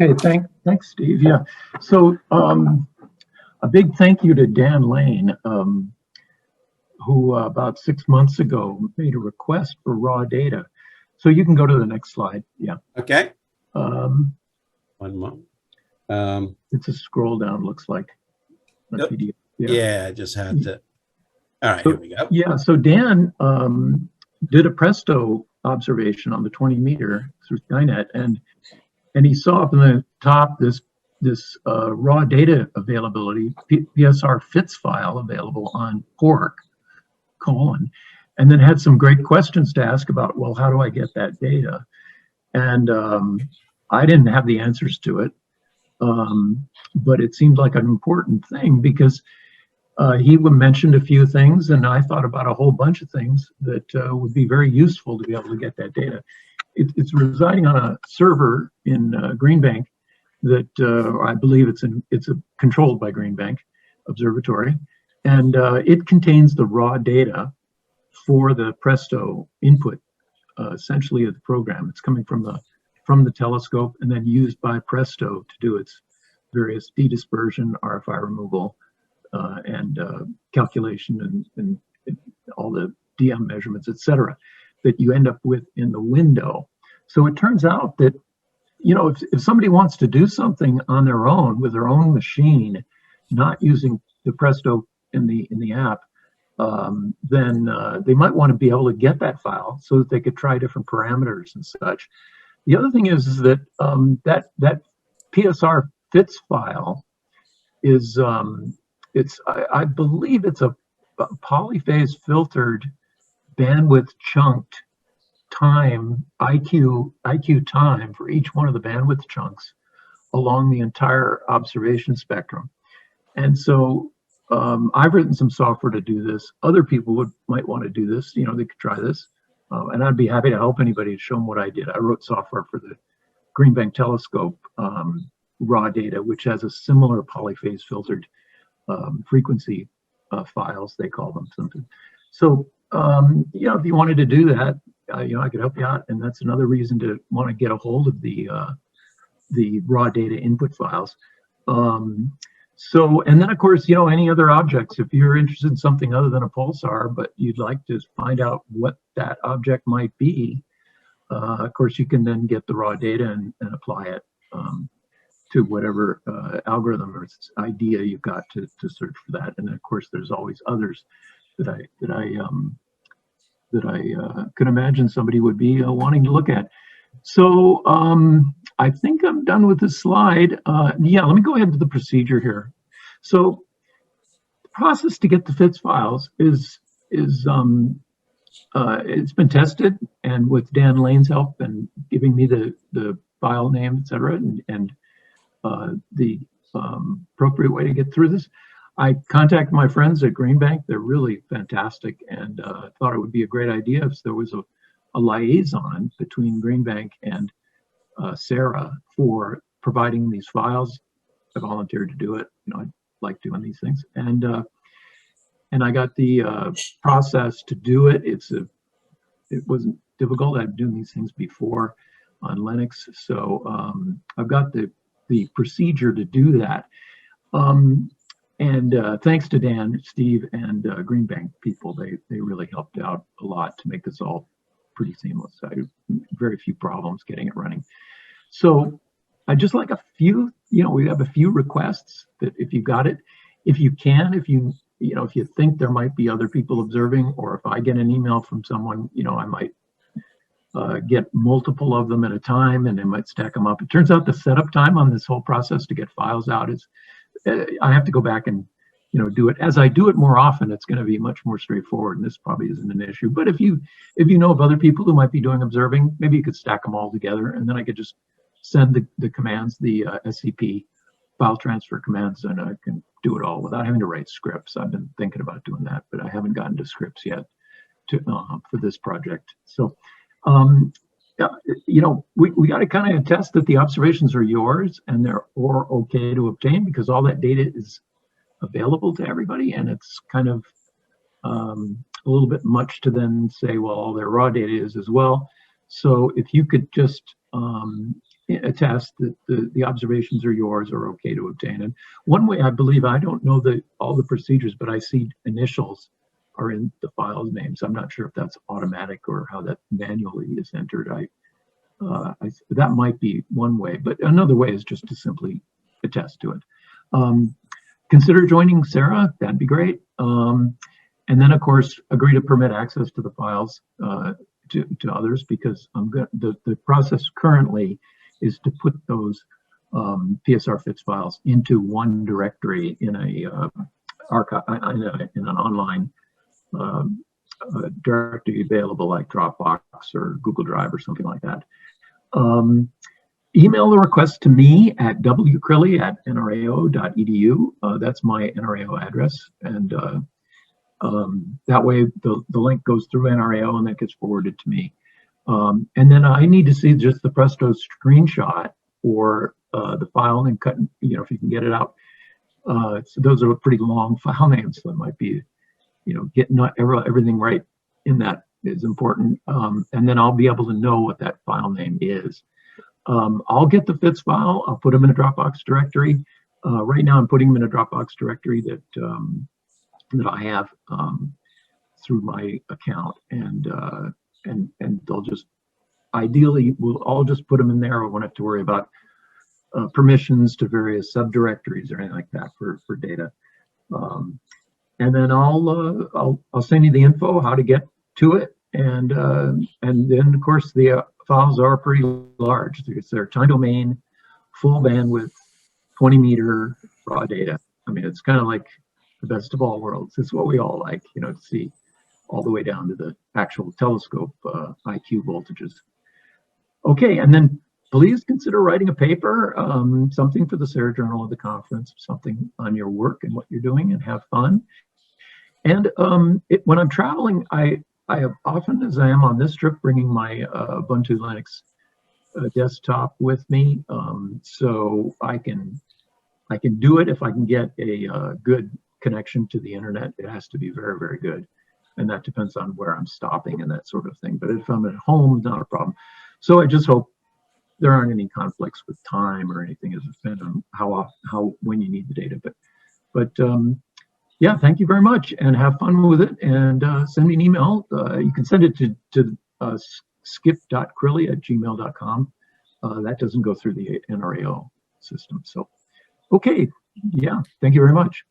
Okay, thanks, Steve. Yeah. So a big thank you to Dan Lane, who about 6 months ago made a request for raw data. So you can go to the next slide. Yeah. Okay. Um, One moment. it's a scroll down, looks like. Yep. PDF. Yeah, I just had to. All right, So, here we go. yeah, so Dan did a presto observation on the 20 meter through Skynet, and he saw up in the top this raw data availability, PSR fits file available on pork, and then had some great questions to ask about, well, how do I get that data? And I didn't have the answers to it, but it seemed like an important thing because he mentioned a few things, and I thought about a whole bunch of things that would be very useful to be able to get that data. It's residing on a server in Green Bank that I believe it's controlled by Green Bank Observatory, and it contains the raw data for the Presto input, essentially of the program. It's coming from the telescope and then used by Presto to do its various dedispersion, RFI removal, and calculation and all the DM measurements, etc., that you end up with in the window. So it turns out that, you know, if somebody wants to do something on their own with their own machine, not using the Presto in the app, then they might want to be able to get that file so that they could try different parameters and such. The other thing is that that PSR fits file is I believe it's a polyphase filtered bandwidth chunked time IQ time for each one of the bandwidth chunks along the entire observation spectrum. And so I've written some software to do this. Other people might want to do this. You know, they could try this, and I'd be happy to help anybody to show them what I did. I wrote software for the Green Bank Telescope raw data, which has a similar polyphase filtered frequency files, they call them something. So, you know, if you wanted to do that, you know, I could help you out. And that's another reason to want to get a hold of the raw data input files. So, and then of course, you know, any other objects, if you're interested in something other than a pulsar, but you'd like to find out what that object might be, of course, you can then get the raw data and apply it to whatever algorithm or idea you've got to search for that. And then of course, there's always others that I could imagine somebody would be wanting to look at. So I think I'm done with this slide. Yeah, let me go ahead to the procedure here. So the process to get the FITS files is it's been tested, and with Dan Lane's help and giving me the file name, etc., and the appropriate way to get through this, I contacted my friends at Green Bank. They're really fantastic, and thought it would be a great idea if there was a liaison between Green Bank and SARA for providing these files. I volunteered to do it. You know, I like doing these things, and I got the process to do it. It wasn't difficult. I've done these things before on Linux, so I've got the procedure to do that. And thanks to Dan, Steve, and Green Bank people, they really helped out a lot to make this all pretty seamless. I had very few problems getting it running. So I just like a few, you know, we have a few requests that if you got it, if you think there might be other people observing, or if I get an email from someone, you know, I might get multiple of them at a time, and they might stack them up. It turns out the setup time on this whole process to get files out is, I have to go back and, you know, do it. As I do it more often, it's going to be much more straightforward, and this probably isn't an issue. But if you know of other people who might be doing observing, maybe you could stack them all together, and then I could just send the commands, the SCP file transfer commands, and I can do it all without having to write scripts. I've been thinking about doing that, but I haven't gotten to scripts yet for this project. So, you know, we got to kind of attest that the observations are yours and they're okay to obtain, because all that data is available to everybody, and it's kind of a little bit much to then say, well, all their raw data is as well. So if you could just attest that the observations are yours, are okay to obtain. And one way, I believe, I don't know all the procedures, but I see initials are in the file's names. I'm not sure if that's automatic or how that manually is entered. That might be one way, but another way is just to simply attest to it. Consider joining SARA, that'd be great. And then, of course, agree to permit access to the files to others, because the process currently is to put those PSR FITS files into one directory in a archive, in an online directory available like Dropbox or Google Drive or something like that. Email the request to me at wcrilly@nrao.edu. That's my NRAO address, and that way the link goes through NRAO and that gets forwarded to me. And then I need to see just the Presto screenshot or the file and cut, if you can get it out. So those are pretty long file names, so it might be, getting everything right in that is important. And then I'll be able to know what that file name is. I'll get the FITS file. I'll put them in a Dropbox directory. Right now I'm putting them in a Dropbox directory that I have through my account, and they'll just, ideally, I'll just put them in there. I won't have to worry about permissions to various subdirectories or anything like that for data. And then I'll send you the info how to get to it, and then of course the files are pretty large. They're time domain, full bandwidth, 20-meter raw data. I mean, it's kind of like the best of all worlds. It's what we all like, to see all the way down to the actual telescope IQ voltages. Okay, and then please consider writing a paper, something for the SARA Journal of the conference, something on your work and what you're doing, and have fun. And when I'm traveling, I have often, as I am on this trip, bringing my Ubuntu Linux desktop with me, so I can do it if I can get a good connection to the internet. It has to be very, very good, and that depends on where I'm stopping and that sort of thing. But if I'm at home, not a problem. So I just hope there aren't any conflicts with time or anything, as depends on when you need the data. But yeah, thank you very much, and have fun with it. And send me an email. You can send it to skip.crilly@gmail.com. That doesn't go through the NRAO system. So, okay, yeah, thank you very much.